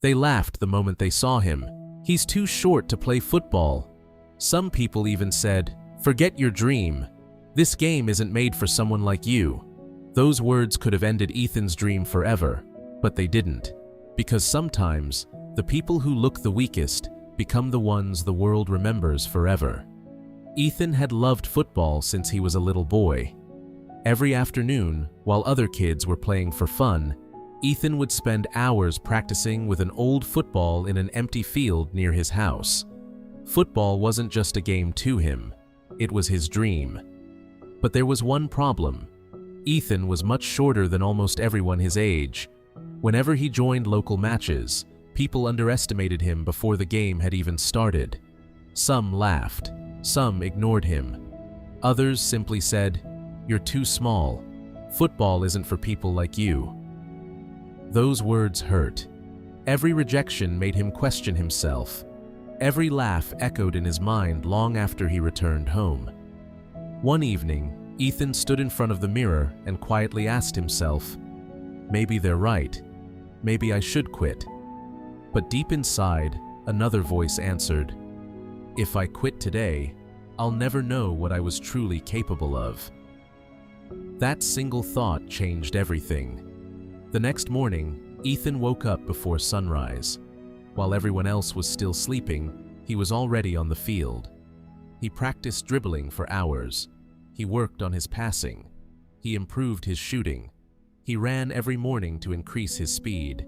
They laughed the moment they saw him. "He's too short to play football." Some people even said, "Forget your dream. This game isn't made for someone like you." Those words could have ended Ethan's dream forever, but they didn't. Because sometimes, the people who look the weakest become the ones the world remembers forever. Ethan had loved football since he was a little boy. Every afternoon, while other kids were playing for fun, Ethan would spend hours practicing with an old football in an empty field near his house. Football wasn't just a game to him, it was his dream. But there was one problem. Ethan was much shorter than almost everyone his age. Whenever he joined local matches, people underestimated him before the game had even started. Some laughed, some ignored him. Others simply said, "You're too small. Football isn't for people like you." Those words hurt. Every rejection made him question himself. Every laugh echoed in his mind long after he returned home. One evening, Ethan stood in front of the mirror and quietly asked himself, "Maybe they're right. Maybe I should quit." But deep inside, another voice answered, "If I quit today, I'll never know what I was truly capable of." That single thought changed everything. The next morning, Ethan woke up before sunrise. While everyone else was still sleeping, he was already on the field. He practiced dribbling for hours. He worked on his passing. He improved his shooting. He ran every morning to increase his speed.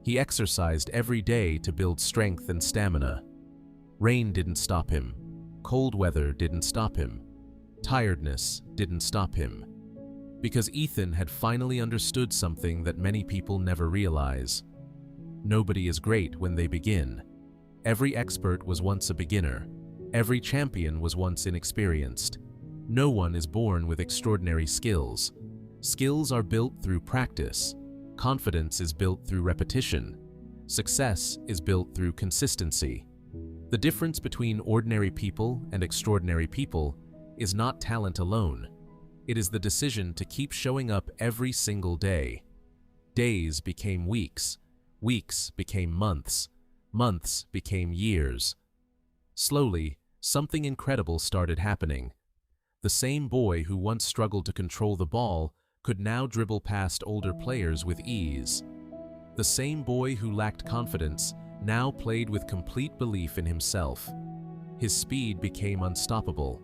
He exercised every day to build strength and stamina. Rain didn't stop him. Cold weather didn't stop him. Tiredness didn't stop him. Because Ethan had finally understood something that many people never realize. Nobody is great when they begin. Every expert was once a beginner. Every champion was once inexperienced. No one is born with extraordinary skills. Skills are built through practice. Confidence is built through repetition. Success is built through consistency. The difference between ordinary people and extraordinary people is not talent alone. It is the decision to keep showing up every single day. Days became weeks. Weeks became months. Months became years. Slowly, something incredible started happening. The same boy who once struggled to control the ball could now dribble past older players with ease. The same boy who lacked confidence now played with complete belief in himself. His speed became unstoppable.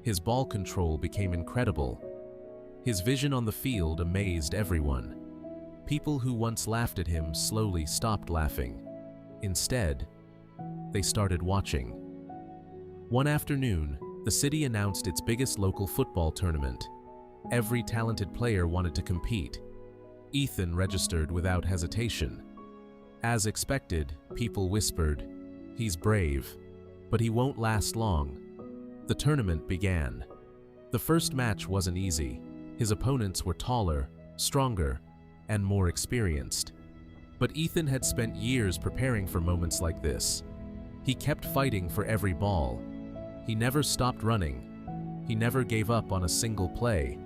His ball control became incredible. His vision on the field amazed everyone. People who once laughed at him slowly stopped laughing. Instead, they started watching. One afternoon, the city announced its biggest local football tournament. Every talented player wanted to compete. Ethan registered without hesitation. As expected, people whispered, "He's brave, but he won't last long." The tournament began. The first match wasn't easy. His opponents were taller, stronger, and more experienced. But Ethan had spent years preparing for moments like this. He kept fighting for every ball. He never stopped running. He never gave up on a single play.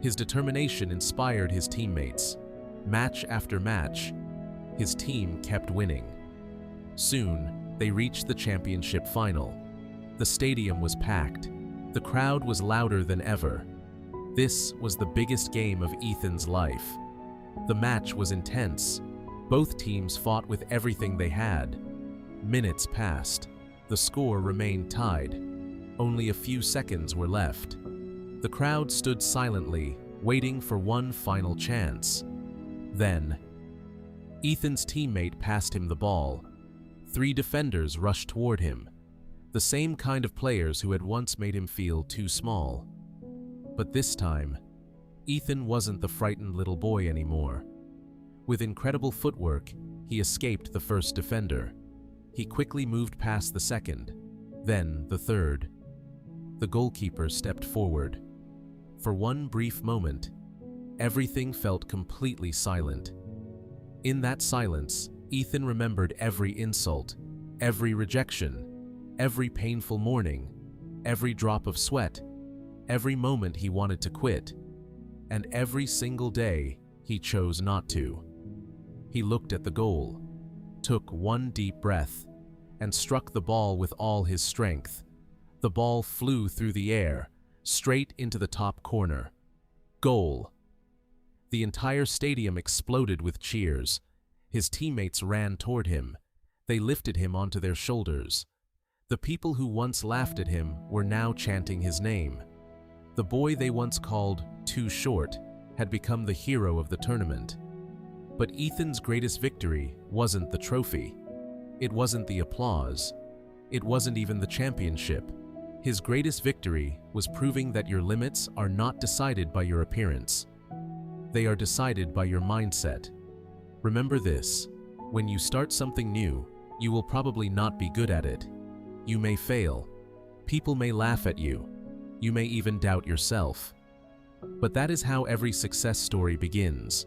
His determination inspired his teammates. Match after match, his team kept winning. Soon, they reached the championship final. The stadium was packed. The crowd was louder than ever. This was the biggest game of Ethan's life. The match was intense. Both teams fought with everything they had. Minutes passed. The score remained tied. Only a few seconds were left. The crowd stood silently, waiting for one final chance. Then, Ethan's teammate passed him the ball. 3 defenders rushed toward him, the same kind of players who had once made him feel too small. But this time, Ethan wasn't the frightened little boy anymore. With incredible footwork, he escaped the first defender. He quickly moved past the second, then the third. The goalkeeper stepped forward. For one brief moment, everything felt completely silent. In that silence, Ethan remembered every insult, every rejection, every painful morning, every drop of sweat, every moment he wanted to quit, and every single day he chose not to. He looked at the goal. took one deep breath and struck the ball with all his strength. The ball flew through the air, straight into the top corner. Goal! The entire stadium exploded with cheers. His teammates ran toward him. They lifted him onto their shoulders. The people who once laughed at him were now chanting his name. The boy they once called too short had become the hero of the tournament. But Ethan's greatest victory wasn't the trophy. It wasn't the applause. It wasn't even the championship. His greatest victory was proving that your limits are not decided by your appearance. They are decided by your mindset. Remember this: when you start something new, you will probably not be good at it. You may fail. People may laugh at you. You may even doubt yourself. But that is how every success story begins.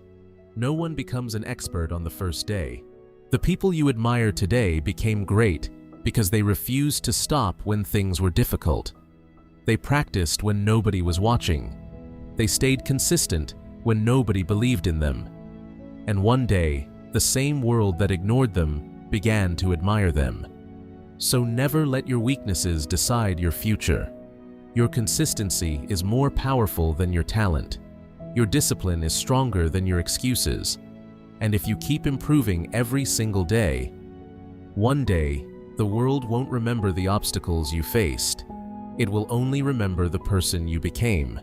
No one becomes an expert on the first day. The people you admire today became great because they refused to stop when things were difficult. They practiced when nobody was watching. They stayed consistent when nobody believed in them. And one day, the same world that ignored them began to admire them. So never let your weaknesses decide your future. Your consistency is more powerful than your talent. Your discipline is stronger than your excuses. And if you keep improving every single day, one day, the world won't remember the obstacles you faced. It will only remember the person you became.